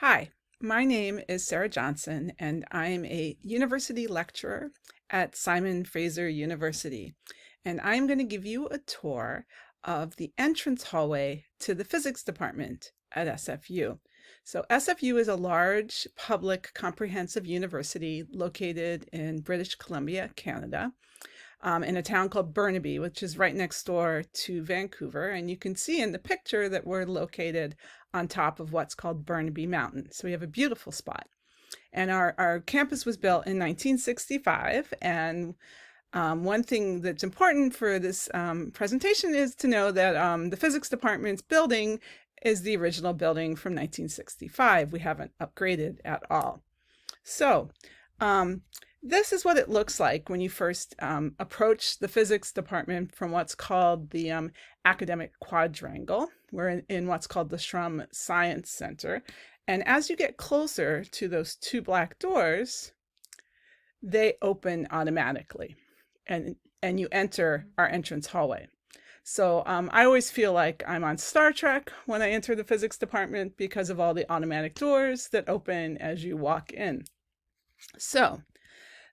Hi, my name is Sarah Johnson, and I'm a university lecturer at Simon Fraser University. And I'm going to give you a tour of the entrance hallway to the physics department at SFU. So SFU is a large public comprehensive university located in British Columbia, Canada, in a town called Burnaby, which is right next door to Vancouver. And you can see in the picture that we're located on top of what's called Burnaby Mountain. So we have a beautiful spot. And our campus was built in 1965. And one thing that's important for this presentation is to know that the physics department's building is the original building from 1965. We haven't upgraded at all. So this is what it looks like when you first approach the physics department from what's called the academic quadrangle. We're in what's called the Shrum Science Center. And as you get closer to those two black doors, they open automatically and you enter our entrance hallway. So I always feel like I'm on Star Trek when I enter the physics department because of all the automatic doors that open as you walk in. So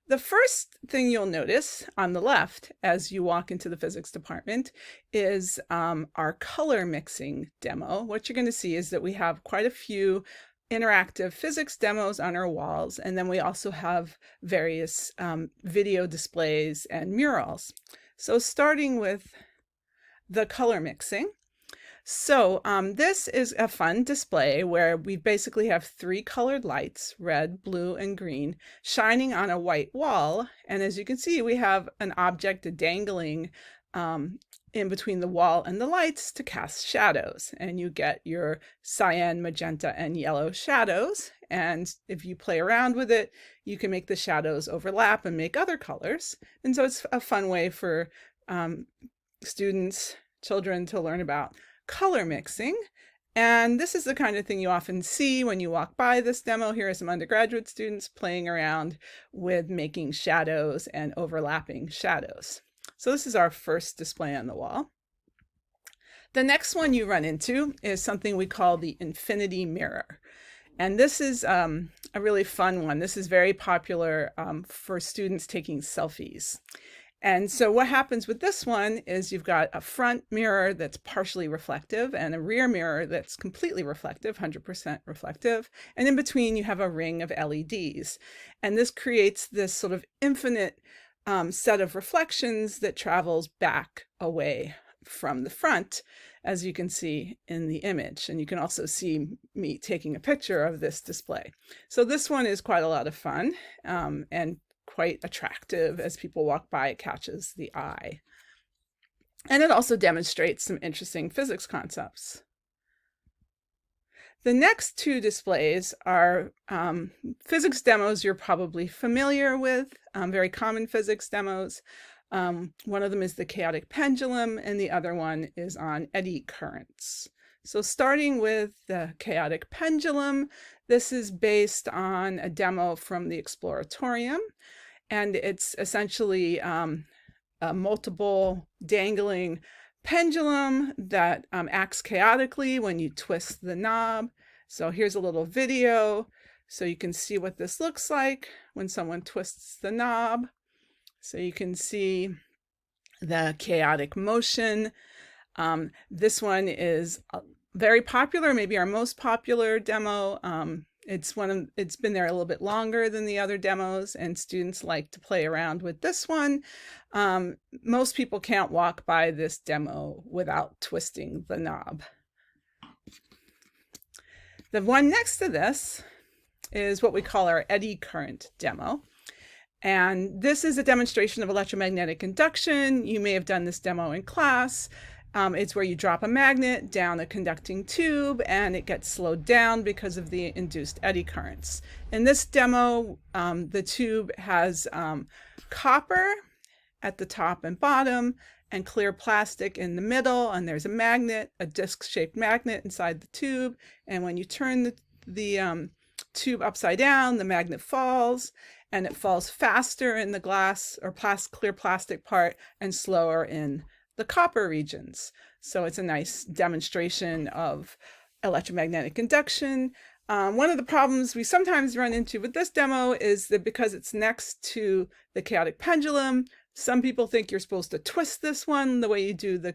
the first thing you'll notice on the left as you walk into the physics department is our color mixing demo. What you're going to see is that we have quite a few interactive physics demos on our walls, and then we also have various video displays and murals. So starting with the color mixing. So this is a fun display where we basically have three colored lights, red, blue, and green, shining on a white wall. And as you can see, we have an object dangling in between the wall and the lights to cast shadows. And you get your cyan, magenta, and yellow shadows. And if you play around with it, you can make the shadows overlap and make other colors. And so it's a fun way for students, children to learn about color mixing. And this is the kind of thing you often see when you walk by this demo. Here are some undergraduate students playing around with making shadows and overlapping shadows. So this is our first display on the wall. The next one you run into is something we call the infinity mirror. And this is a really fun one. This is very popular for students taking selfies. And so what happens with this one is you've got a front mirror that's partially reflective and a rear mirror that's completely reflective, 100% reflective. And in between, you have a ring of LEDs. And this creates this sort of infinite set of reflections that travels back away from the front, as you can see in the image. And you can also see me taking a picture of this display. So this one is quite a lot of fun and quite attractive. As people walk by, it catches the eye. And it also demonstrates some interesting physics concepts. The next two displays are physics demos you're probably familiar with, very common physics demos. One of them is the chaotic pendulum, and the other one is on eddy currents. So starting with the chaotic pendulum, this is based on a demo from the Exploratorium, and it's essentially a multiple dangling pendulum that acts chaotically when you twist the knob. So here's a little video so you can see what this looks like when someone twists the knob. So you can see the chaotic motion. This one is very popular, maybe our most popular demo. It's been there a little bit longer than the other demos, and students like to play around with this one. Most people can't walk by this demo without twisting the knob. The one next to this is what we call our eddy current demo. And this is a demonstration of electromagnetic induction. You may have done this demo in class. It's where you drop a magnet down a conducting tube and it gets slowed down because of the induced eddy currents. In this demo, the tube has copper at the top and bottom and clear plastic in the middle, and there's a magnet, a disc-shaped magnet inside the tube. And when you turn the tube upside down, the magnet falls, and it falls faster in the glass or clear plastic part and slower in the copper regions. So it's a nice demonstration of electromagnetic induction. One of the problems we sometimes run into with this demo is that because it's next to the chaotic pendulum, some people think you're supposed to twist this one the way you do the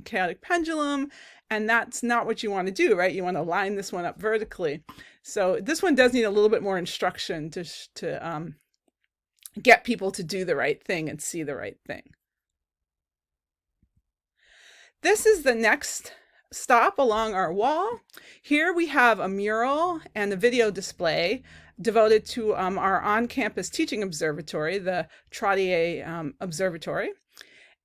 chaotic pendulum, and that's not what you want to do, right? You want to line this one up vertically. So this one does need a little bit more instruction to get people to do the right thing and see the right thing. This is the next stop along our wall. Here we have a mural and a video display devoted to our on-campus teaching observatory, the Trottier Observatory.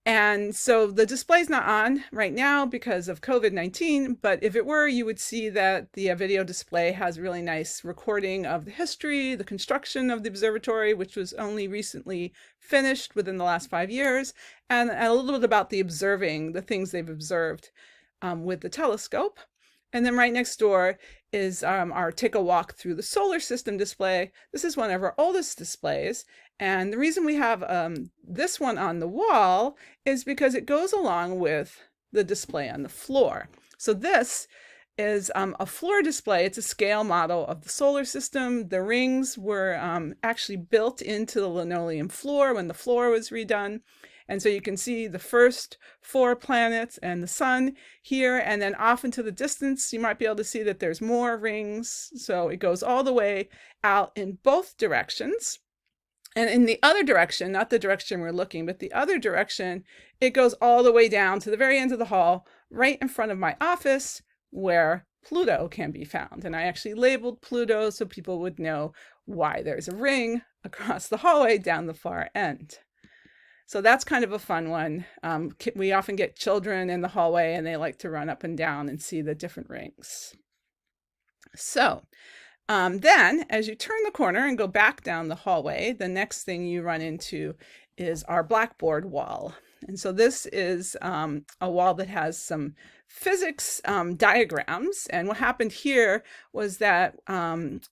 And so the display is not on right now because of COVID-19, but if it were, you would see that the video display has a really nice recording of the history, the construction of the observatory, which was only recently finished within the last 5 years, and a little bit about the things they've observed with the telescope. And then right next door is our Take a Walk Through the Solar System display. This is one of our oldest displays. And the reason we have this one on the wall is because it goes along with the display on the floor. So this is a floor display. It's a scale model of the solar system. The rings were actually built into the linoleum floor when the floor was redone. And so you can see the first 4 planets and the sun here, and then off into the distance, you might be able to see that there's more rings. So it goes all the way out in both directions. And in the other direction, not the direction we're looking, but the other direction, it goes all the way down to the very end of the hall, right in front of my office, where Pluto can be found. And I actually labeled Pluto so people would know why there's a ring across the hallway down the far end. So that's kind of a fun one. We often get children in the hallway and they like to run up and down and see the different rings. So then as you turn the corner and go back down the hallway, the next thing you run into is our blackboard wall. And so this is a wall that has some physics diagrams. And what happened here was that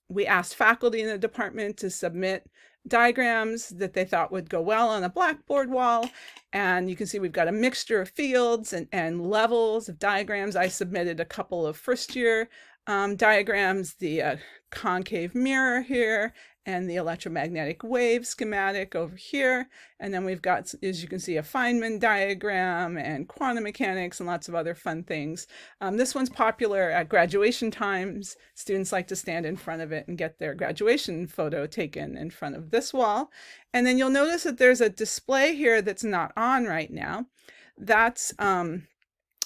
we asked faculty in the department to submit diagrams that they thought would go well on a blackboard wall. And you can see we've got a mixture of fields and levels of diagrams. I submitted a couple of first year diagrams, the concave mirror here and the electromagnetic wave schematic over here. And then we've got, as you can see, a Feynman diagram and quantum mechanics and lots of other fun things. This one's popular at graduation times. Students like to stand in front of it and get their graduation photo taken in front of this wall. And then you'll notice that there's a display here that's not on right now. That's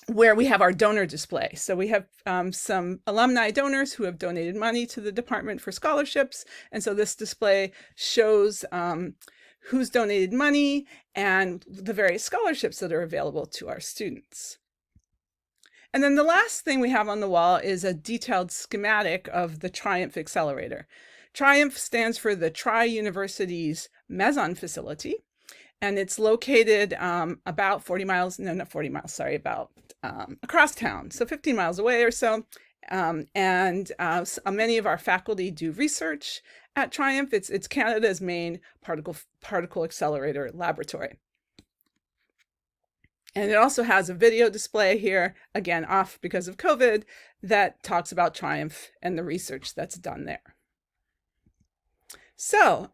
where we have our donor display. So we have some alumni donors who have donated money to the department for scholarships. And so this display shows who's donated money and the various scholarships that are available to our students. And then the last thing we have on the wall is a detailed schematic of the Triumph Accelerator. Triumph stands for the Tri-University's Meson facility. And it's located about 40 miles, no, not 40 miles, sorry, about across town, so 15 miles away or so. Many of our faculty do research at Triumph. It's Canada's main particle accelerator laboratory. And it also has a video display here, again, off because of COVID, that talks about Triumph and the research that's done there. So,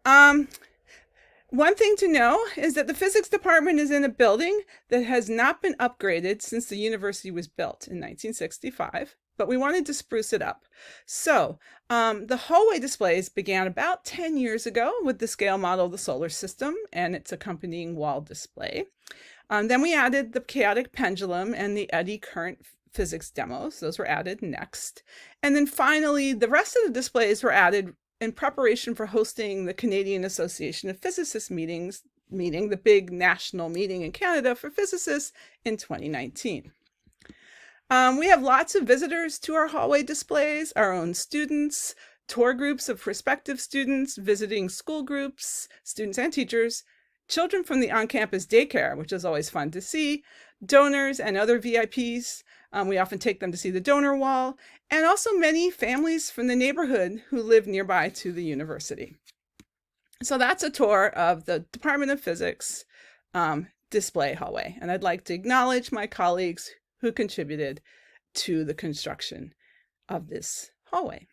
one thing to know is that the physics department is in a building that has not been upgraded since the university was built in 1965, but we wanted to spruce it up. So the hallway displays began about 10 years ago with the scale model of the solar system and its accompanying wall display. Then we added the chaotic pendulum and the eddy current physics demos. Those were added next. And then finally, the rest of the displays were added in preparation for hosting the Canadian Association of Physicists meeting, the big national meeting in Canada for physicists in 2019. We have lots of visitors to our hallway displays, our own students, tour groups of prospective students, visiting school groups, students and teachers, children from the on-campus daycare, which is always fun to see, donors and other VIPs. We often take them to see the donor wall, and also many families from the neighborhood who live nearby to the university. So that's a tour of the Department of Physics display hallway. And I'd like to acknowledge my colleagues who contributed to the construction of this hallway.